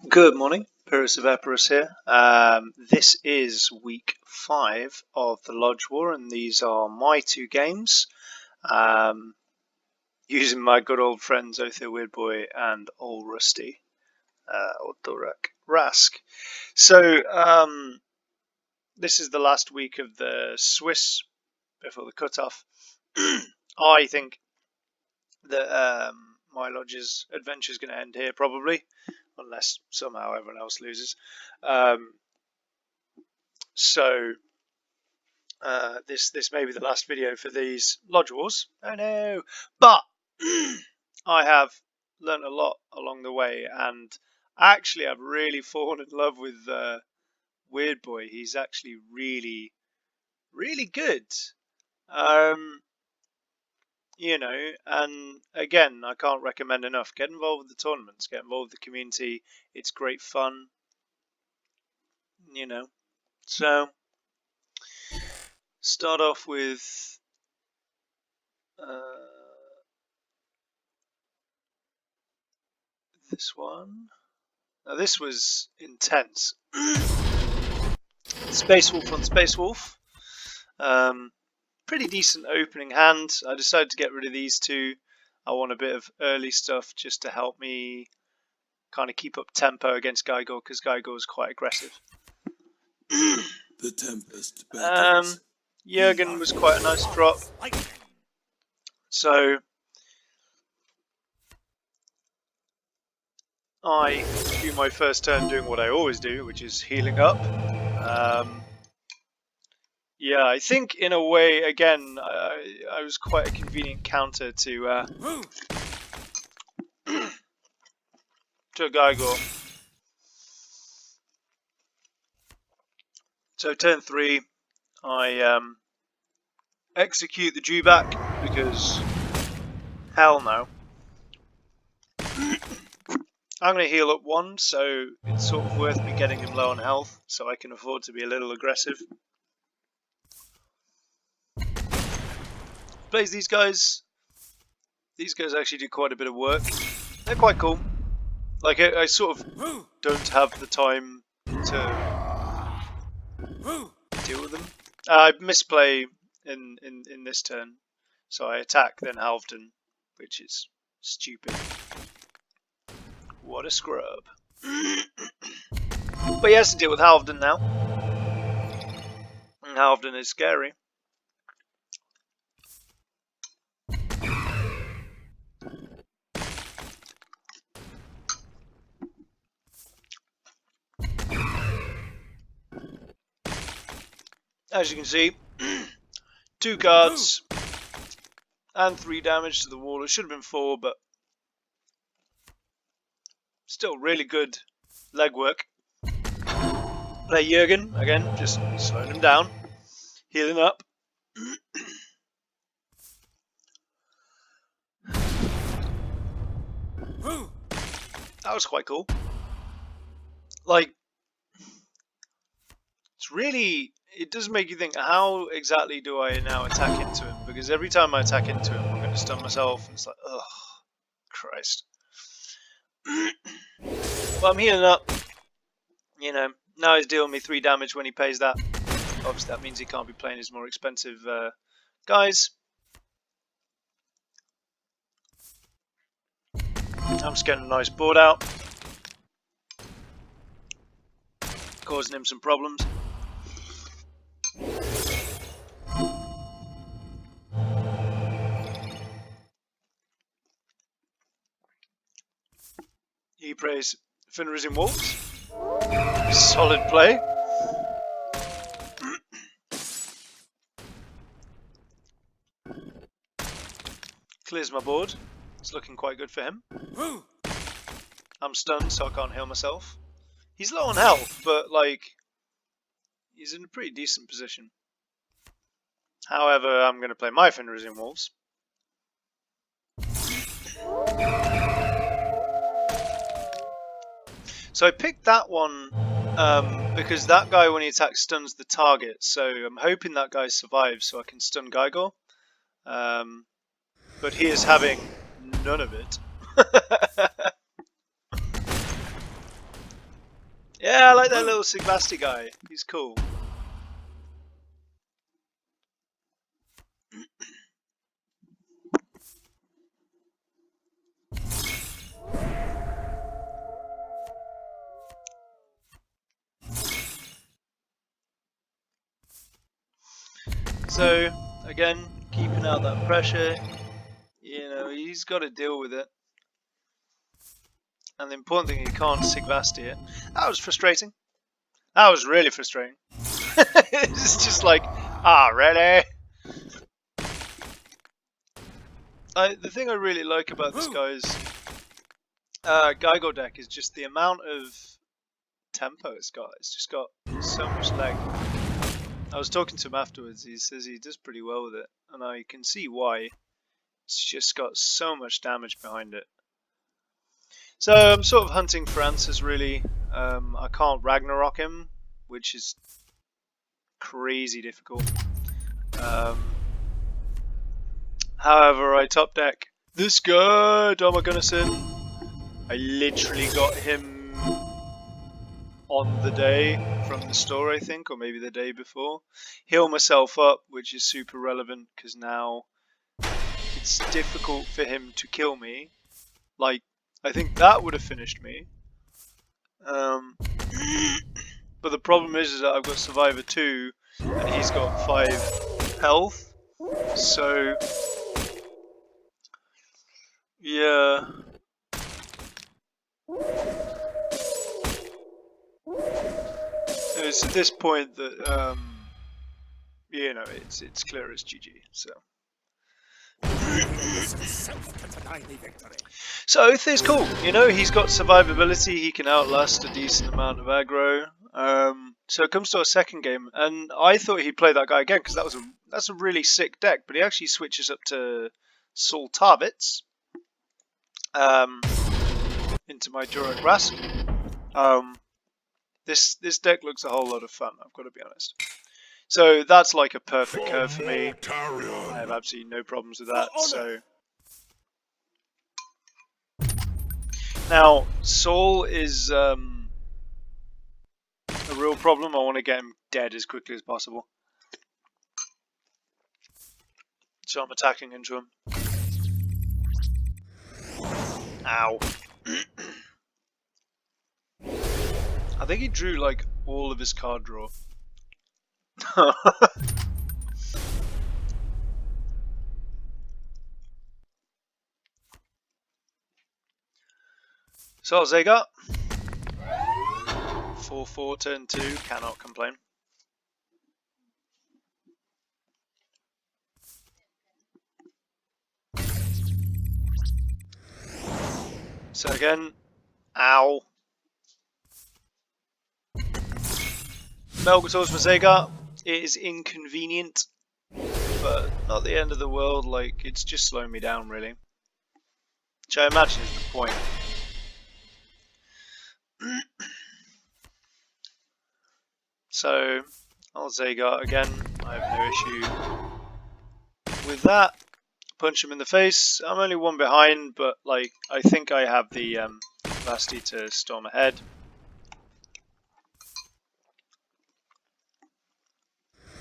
Good morning, Pyrrhus of Epirus here. This is week 5 of the Lodge War, and these are my two games, using my good old friends Othere Wyrdboi and old rusty Othere Rask. So this is the last week of the Swiss before the cutoff. I think that my lodge's adventure is going to end here probably, unless somehow everyone else loses. This may be the last video for these Lodge Wars. Oh no! But I have learnt a lot along the way, and actually I've really fallen in love with Wyrdboi. He's actually really, really good. You know, and again, I can't recommend enough. Get involved with the tournaments, get involved with the community. It's great fun, you know. So, start off with this one. Now, this was intense. Space Wolf on Space Wolf. Pretty decent opening hand. I decided to get rid of these two. I want a bit of early stuff just to help me kind of keep up tempo against Geigor, because Geigor is quite aggressive. The Tempest. Jürgen was quite a nice drop. So I do my first turn doing what I always do, which is healing up. Yeah, I think in a way, again, I was quite a convenient counter to Geigor. So turn 3, I execute the dewback, because hell no. I'm going to heal up 1, so it's sort of worth me getting him low on health, so I can afford to be a little aggressive. Plays these guys. These guys actually do quite a bit of work. They're quite cool. Like, I sort of don't have the time to deal with them. I misplay in this turn, so I attack then Halfdan, which is stupid. What a scrub. But he has to deal with Halfdan now. And Halfdan is scary. As you can see, 2 cards and 3 damage to the wall. It should have been 4, but still really good legwork. Play Jürgen again, just slowing him down, healing up. That was quite cool. Like, it's really, it does make you think, how exactly do I now attack into him? Because every time I attack into him, I'm going to stun myself, and it's like, ugh, Christ. But I'm healing up. You know, now he's dealing me 3 damage when he pays that. Obviously, that means he can't be playing his more expensive guys. I'm just getting a nice board out, causing him some problems. He plays Fenrising Wolves. Solid play. Clears my board. It's looking quite good for him. I'm stunned, so I can't heal myself. He's low on health, but like, he's in a pretty decent position. However, I'm going to play my Fenrising Wolves. So I picked that one because that guy, when he attacks, stuns the target. So I'm hoping that guy survives so I can stun Geigor. But he is having none of it. Yeah, I like that little Sigvasti guy. He's cool. So, again, keeping out that pressure, you know, he's got to deal with it. And the important thing, he can't Sigvasti it. That was frustrating. That was really frustrating. It's just like, really? The thing I really like about this guy's Geigor deck is just the amount of tempo it's got. It's just got so much leg. I was talking to him afterwards. He says he does pretty well with it, and I can see why. It's just got so much damage behind it. So I'm sort of hunting for answers, really. I can't Ragnarok him, which is crazy difficult. However, I top deck this guy, Dommar Gunnarrsson. I literally got him on the day from the store, I think, or maybe the day before. Heal myself up, which is super relevant because now it's difficult for him to kill me. Like, I think that would have finished me. But the problem is that I've got Survivor 2 and he's got 5 health. So, yeah. It's at this point that, you know, it's clear as GG. So. So Othere's cool, you know, he's got survivability, he can outlast a decent amount of aggro. So it comes to our second game, and I thought he'd play that guy again because that's a really sick deck, but he actually switches up to Saul Tarvitz into my Dommar Gunnarrsson. This deck looks a whole lot of fun, I've got to be honest. So that's like a perfect curve for me. I have absolutely no problems with that. So now Saul is a real problem. I want to get him dead as quickly as possible. So I'm attacking into him. Ow. I think he drew like all of his card draw. So Geigor. 4-4 turn 2, cannot complain. So again, ow. Melgator's for Geigor. It is inconvenient, but not the end of the world. Like, it's just slowing me down, really. Which I imagine is the point. So, I'll Geigor again. I have no issue with that. Punch him in the face. I'm only one behind, but like I think I have the capacity to storm ahead.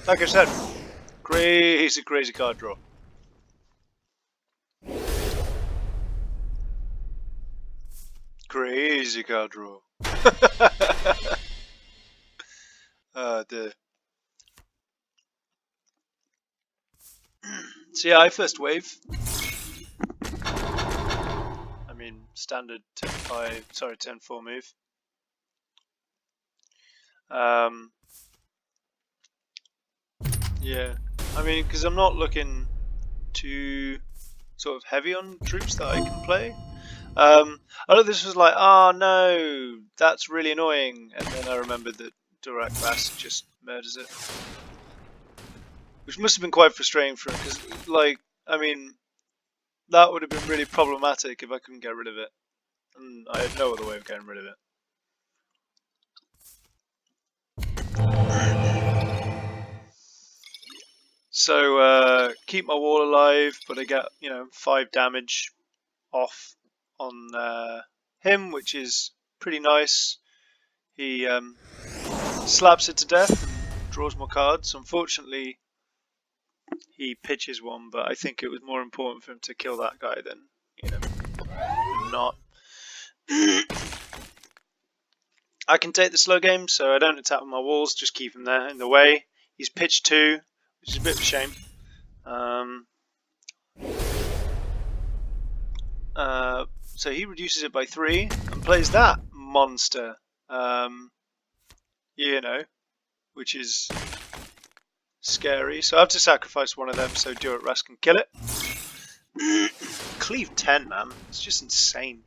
Like I said, crazy card draw. Crazy card draw. The so yeah, I first wave. I mean, standard 10-5, sorry, 10-4 move. Yeah, I mean, because I'm not looking too sort of heavy on troops that I can play. I thought this was like, oh no, that's really annoying, and then I remembered that Rask just murders it. Which must have been quite frustrating for him, because, like, I mean, that would have been really problematic if I couldn't get rid of it. And I had no other way of getting rid of it. So, keep my wall alive, but I get, you know, 5 damage off on him, which is pretty nice. he slaps it to death and draws more cards. Unfortunately, he pitches one, but I think it was more important for him to kill that guy than, not. I can take the slow game, so I don't attack with my walls, just keep him there in the way. He's pitched 2, which is a bit of a shame. So he reduces it by 3 and plays that monster, which is scary. So I have to sacrifice one of them so Rask can kill it. Cleave 10, man. It's just insane.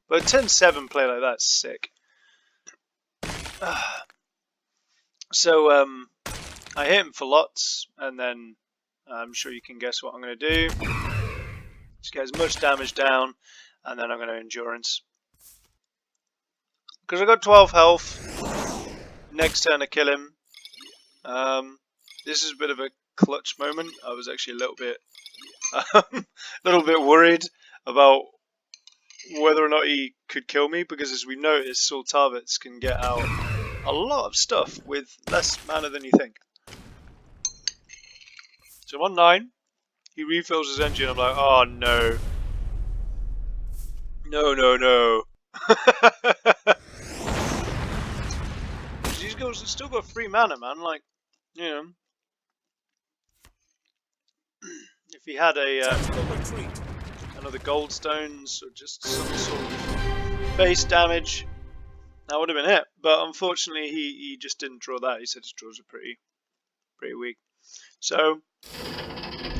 But a turn 7 play like that's sick. So I hit him for lots, and then I'm sure you can guess what I'm going to do. Just get as much damage down, and then I'm going to endurance. Because I got 12 health. Next turn I kill him. This is a bit of a clutch moment. I was actually a little bit worried about whether or not he could kill me, because as we noticed, Saul Tarvitz can get out a lot of stuff with less mana than you think. So I'm on 9. He refills his engine. I'm like, oh no. No. He's still got 3 mana, man. Like, if he had another gold stones or just some sort of base damage, that would have been it. But unfortunately, he just didn't draw that. He said his draws are pretty weak. So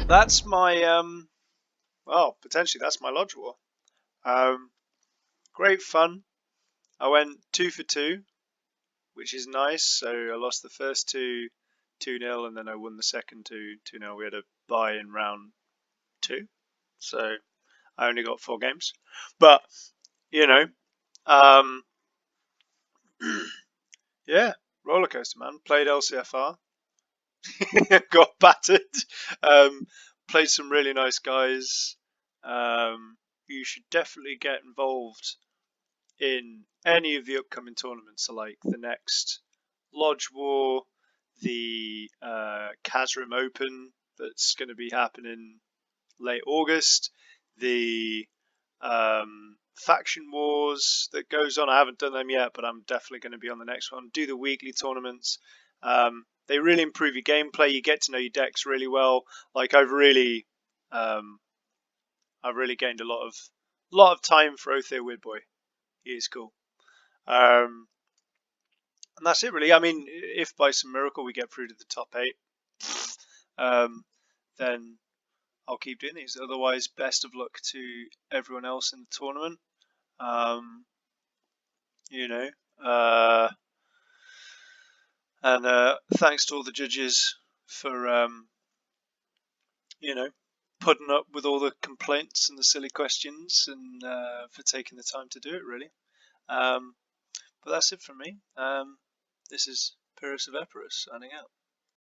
that's my potentially that's my Lodge War. Great fun. I went 2 for 2, which is nice. So I lost the first 2 2-0, and then I won the second 2-0. We had a bye in round 2, so I only got 4 games. But yeah, roller coaster, man. Played LCFR, got battered. Played some really nice guys. You should definitely get involved in any of the upcoming tournaments, so like the next Lodge War, the Kazrim Open that's going to be happening late August, the Faction Wars that goes on. I haven't done them yet, but I'm definitely going to be on the next one. Do the weekly tournaments. They really improve your gameplay. You get to know your decks really well. Like I've really gained a lot of time for Othere Wyrdboi. He is cool. And that's it really. I mean, if by some miracle we get through to the top 8, then I'll keep doing these. Otherwise, best of luck to everyone else in the tournament. And thanks to all the judges for putting up with all the complaints and the silly questions, and for taking the time to do it really. But that's it from me. This is Pyrrhus of Epirus signing out.